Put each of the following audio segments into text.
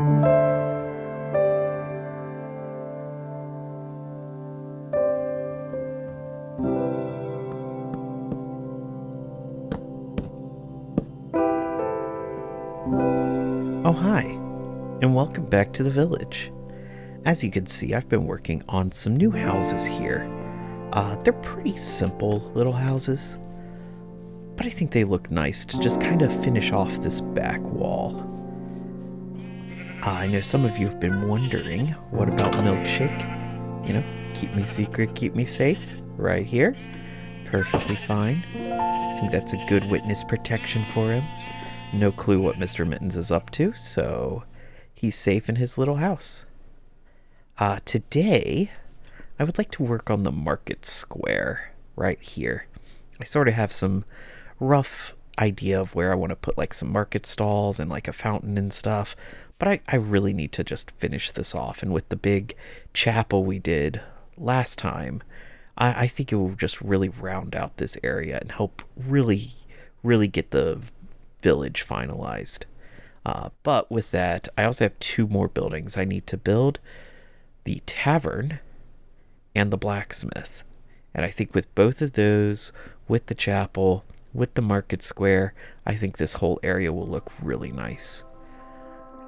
Oh hi, and welcome back to the village. As you can see, I've been working on some new houses here. They're pretty simple little houses, but I think they look nice to just kind of finish off this back wall. I know some of you have been wondering, what about Milkshake? Keep me secret, keep me safe, right here. Perfectly fine. I think that's a good witness protection for him. No clue what Mr. Mittens is up to, so he's safe in his little house. Today, I would like to work on the market square right here. I sort of have some rough idea of where I want to put like some market stalls and like a fountain and stuff, but I really need to just finish this off. And with the big chapel we did last time, I think it will just really round out this area and help really, really get the village finalized. But with that, I also have two more buildings I need to build: the tavern and the blacksmith. And I think with both of those, with the chapel, with the market square, I think this whole area will look really nice.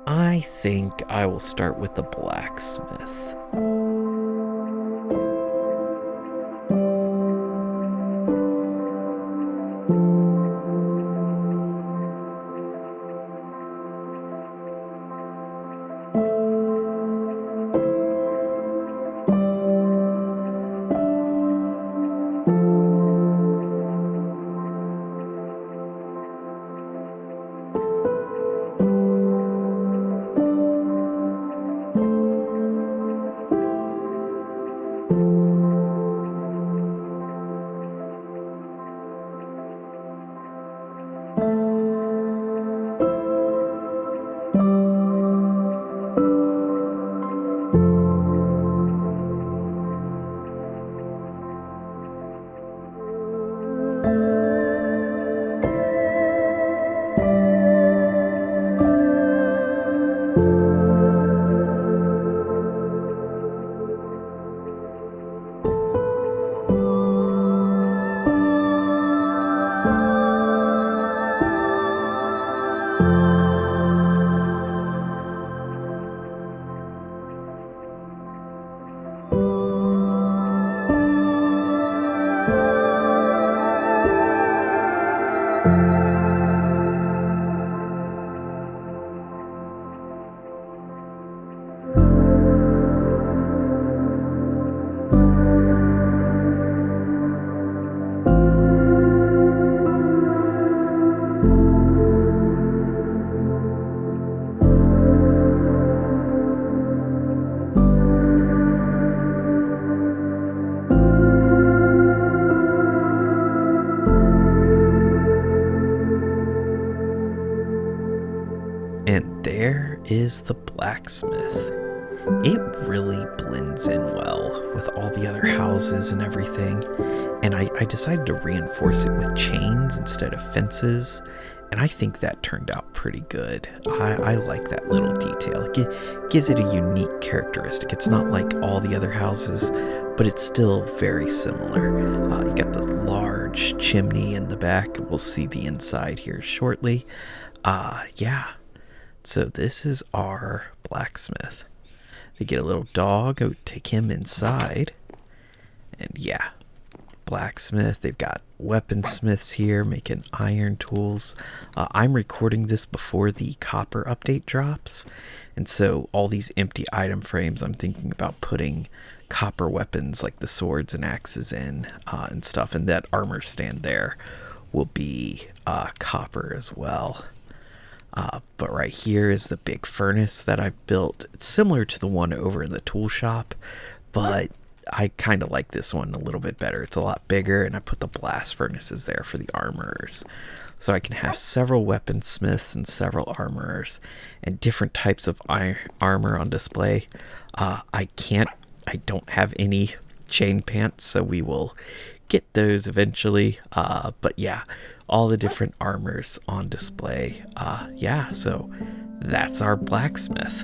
I think I will start with the blacksmith. And there is the blacksmith. It really blends in well with all the other houses and everything. And I decided to reinforce it with chains instead of fences. And I think that turned out pretty good. I like that little detail. It gives it a unique characteristic. It's not like all the other houses, but it's still very similar. You got the large chimney in the back. We'll see the inside here shortly. Yeah. So this is our blacksmith. They get a little dog. Go take him inside. And yeah, blacksmith. They've got weaponsmiths here making iron tools. I'm recording this before the copper update drops. And so all these empty item frames, I'm thinking about putting copper weapons like the swords and axes in and stuff. And that armor stand there will be copper as well. But right here is the big furnace that I built. It's similar to the one over in the tool shop, but I kind of like this one a little bit better. It's a lot bigger, and I put the blast furnaces there for the armorers. So I can have several weaponsmiths and several armorers and different types of armor on display. I don't have any chain pants, so we will get those eventually. But yeah, all the different armors on display. Yeah, so that's our blacksmith.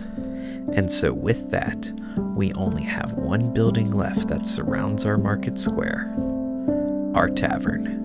And so with that, we only have one building left that surrounds our market square, our tavern.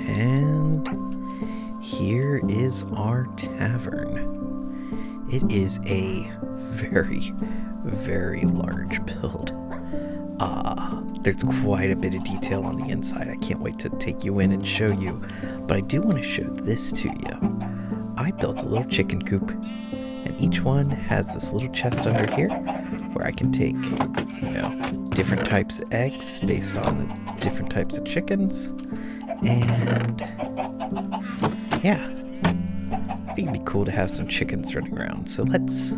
And here is our tavern. It is a very, very large build. There's quite a bit of detail on the inside. I can't wait to take you in and show you, but I do want to show this to you. I built a little chicken coop, and each one has this little chest under here where I can take, different types of eggs based on the different types of chickens. And yeah, I think it'd be cool to have some chickens running around. So let's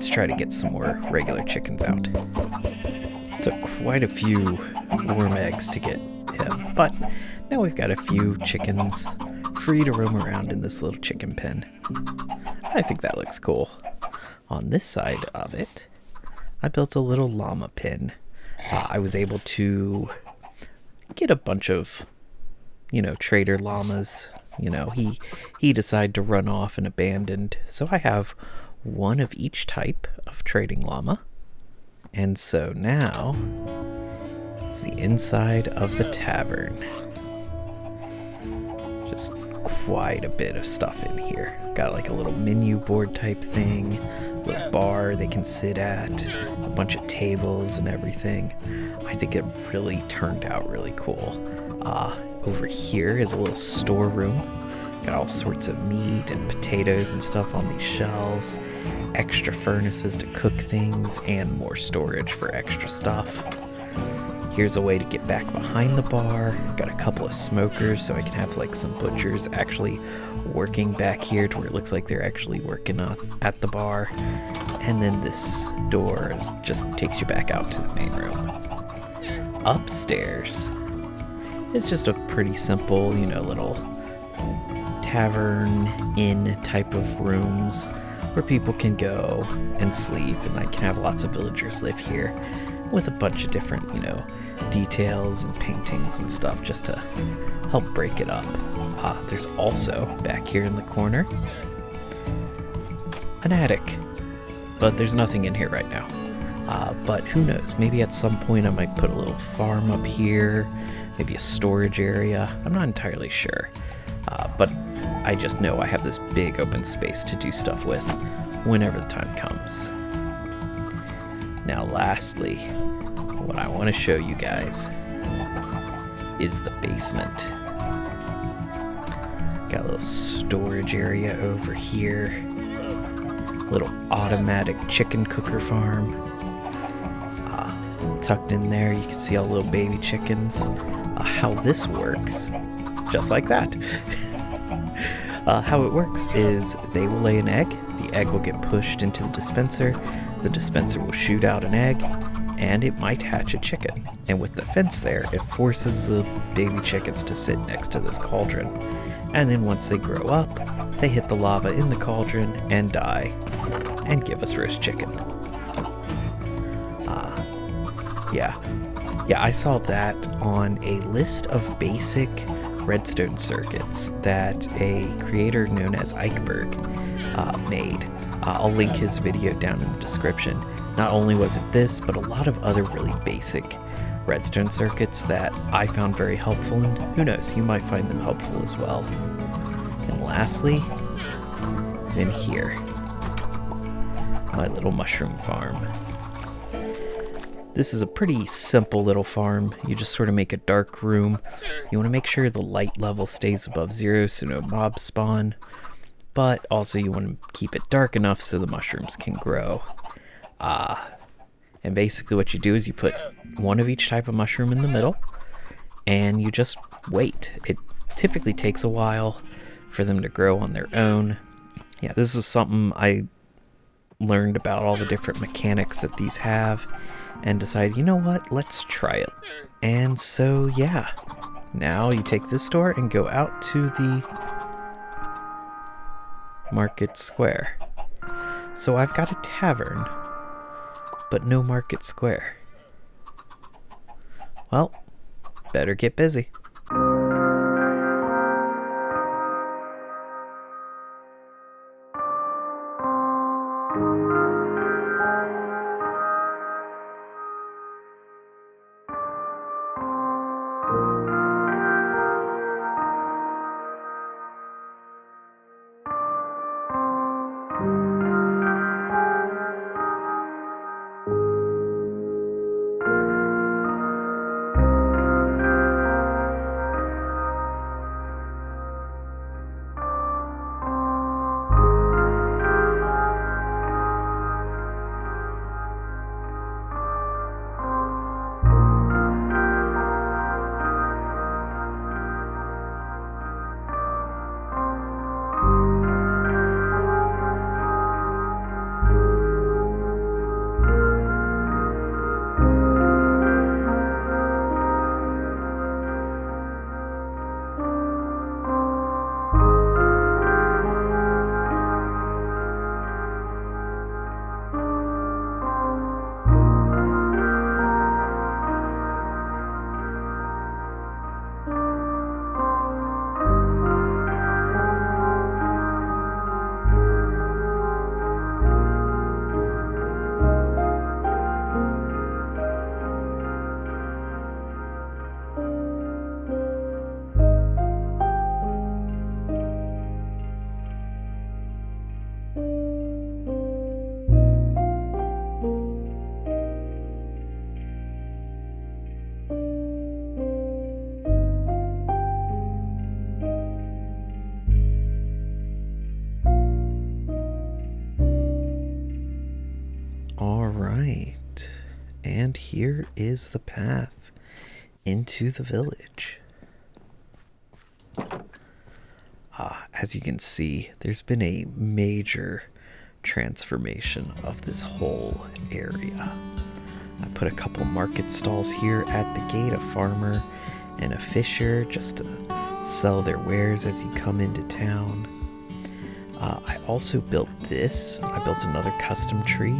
try to get some more regular chickens out. It took quite a few warm eggs to get him, but now we've got a few chickens free to roam around in this little chicken pen. I think that looks cool. On this side of it, I built a little llama pen. I was able to get a bunch of, trader llamas. He decided to run off and abandoned. So I have one of each type of trading llama. And so now it's the inside of the tavern. Just quite a bit of stuff in here. Got like a little menu board type thing, a little bar they can sit at, a bunch of tables and everything. I think it really turned out really cool. Over here is a little storeroom. Got all sorts of meat and potatoes and stuff on these shelves, extra furnaces to cook things, and more storage for extra stuff. Here's a way to get back behind the bar. Got a couple of smokers so I can have like some butchers actually working back here to where it looks like they're actually working at the bar. And then this door just takes you back out to the main room. Upstairs, it's just a pretty simple, little tavern inn type of rooms where people can go and sleep, and I can have lots of villagers live here with a bunch of different, details and paintings and stuff just to help break it up. There's also, back here in the corner, an attic, but there's nothing in here right now. But who knows, maybe at some point I might put a little farm up here, maybe a storage area. I'm not entirely sure, but I just know I have this big open space to do stuff with whenever the time comes. Now lastly, what I want to show you guys is the basement. Got a little storage area over here, little automatic chicken cooker farm. Tucked in there, you can see all the little baby chickens. How this works, just like that. How it works is they will lay an egg, the egg will get pushed into the dispenser will shoot out an egg, and it might hatch a chicken. And with the fence there, it forces the baby chickens to sit next to this cauldron. And then once they grow up, they hit the lava in the cauldron and die, and give us roast chicken. Yeah, I saw that on a list of basic redstone circuits that a creator known as Ikeberg made. I'll link his video down in the description. Not only was it this, but a lot of other really basic redstone circuits that I found very helpful, and who knows, you might find them helpful as well. And lastly, is in here, my little mushroom farm. This is a pretty simple little farm. You just sort of make a dark room. You want to make sure the light level stays above 0 so no mobs spawn. But also you want to keep it dark enough so the mushrooms can grow. And basically what you do is you put one of each type of mushroom in the middle, and you just wait. It typically takes a while for them to grow on their own. Yeah, this is something I learned about all the different mechanics that these have, and decided, you know what, let's try it. And so, yeah, now you take this door and go out to the market square. So I've got a tavern, but no market square. Well, better get busy. All right. And here is the path into the village. As you can see, there's been a major transformation of this whole area. I put a couple market stalls here at the gate, a farmer and a fisher, just to sell their wares as you come into town. I also built this. I built another custom tree.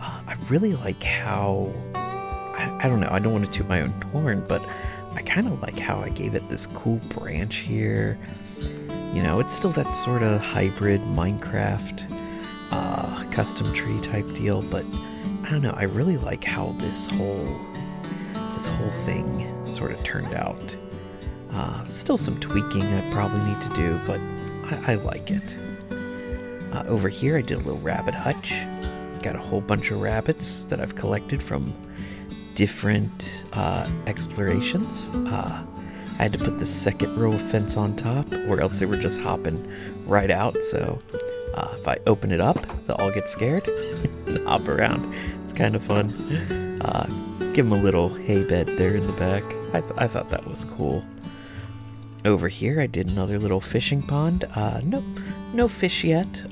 I really like how, I don't know, I don't want to toot my own horn, but I kind of like how I gave it this cool branch here. You know, it's still that sort of hybrid Minecraft custom tree type deal, but I don't know, I really like how this whole thing sort of turned out. Still some tweaking I probably need to do, but I like it. Over here I did a little rabbit hutch. Got a whole bunch of rabbits that I've collected from different explorations. I had to put the second row of fence on top, or else they were just hopping right out. So if I open it up, they'll all get scared and hop around. It's kind of fun. Give them a little hay bed there in the back. I thought that was cool. Over here, I did another little fishing pond. No fish yet.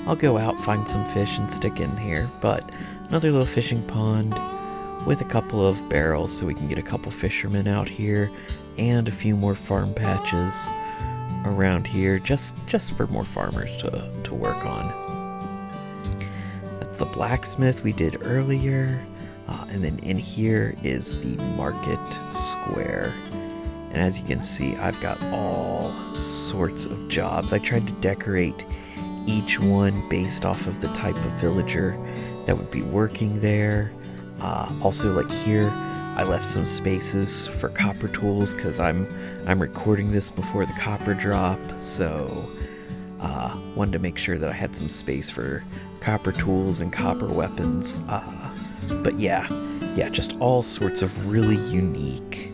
I'll go out, find some fish, and stick in here. But another little fishing pond with a couple of barrels so we can get a couple fishermen out here, and a few more farm patches around here, just for more farmers to work on. That's the blacksmith we did earlier. And then in here is the market square. And as you can see, I've got all sorts of jobs. I tried to decorate each one based off of the type of villager that would be working there. Also, like here, I left some spaces for copper tools because I'm recording this before the copper drop, so wanted to make sure that I had some space for copper tools and copper weapons. But yeah, just all sorts of really unique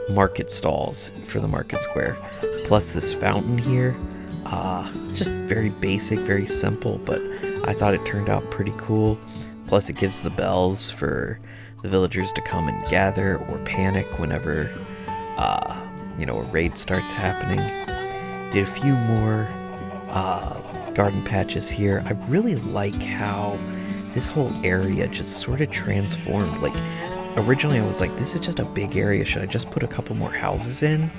market stalls for the market square. Plus this fountain here, just very basic, very simple, but I thought it turned out pretty cool. Plus it gives the bells for the villagers to come and gather or panic whenever a raid starts happening. Did a few more garden patches here. I really like how this whole area just sort of transformed. Like, originally I was like, this is just a big area, should I just put a couple more houses in?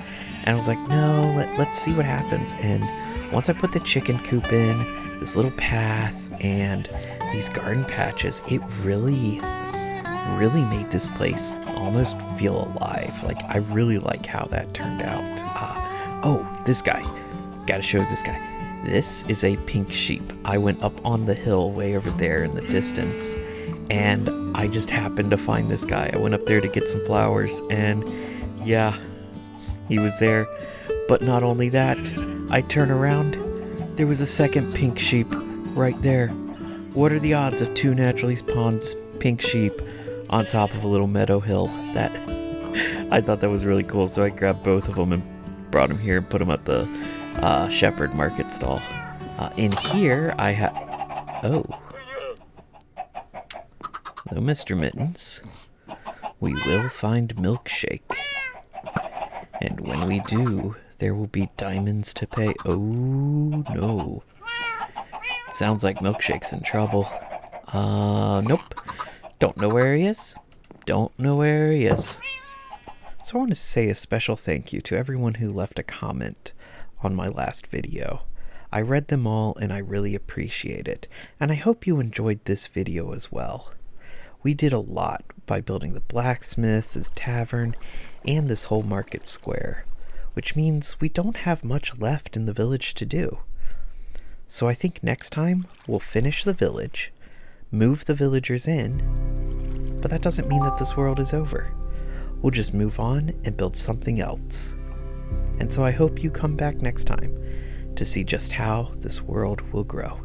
And I was like, no, let's see what happens. And once I put the chicken coop in, this little path, and these garden patches, it really made this place almost feel alive. Like, I really like how that turned out. This guy. Gotta show this guy. This is a pink sheep. I went up on the hill way over there in the distance, and I just happened to find this guy. I went up there to get some flowers, and yeah, he was there. But not only that, I turn around, there was a second pink sheep right there. What are the odds of two naturally spawned pink sheep on top of a little meadow hill? That I thought that was really cool, so I grabbed both of them and brought them here and put them at the shepherd market stall. In here, I have... Oh. Hello, Mr. Mittens. We will find Milkshake. And when we do, there will be diamonds to pay. Oh, no. Sounds like Milkshake's in trouble. Nope. Don't know where he is. So I want to say a special thank you to everyone who left a comment on my last video. I read them all and I really appreciate it, and I hope you enjoyed this video as well. We did a lot by building the blacksmith, this tavern, and this whole market square, which means we don't have much left in the village to do. So I think next time we'll finish the village, move the villagers in, but that doesn't mean that this world is over. We'll just move on and build something else. And so I hope you come back next time to see just how this world will grow.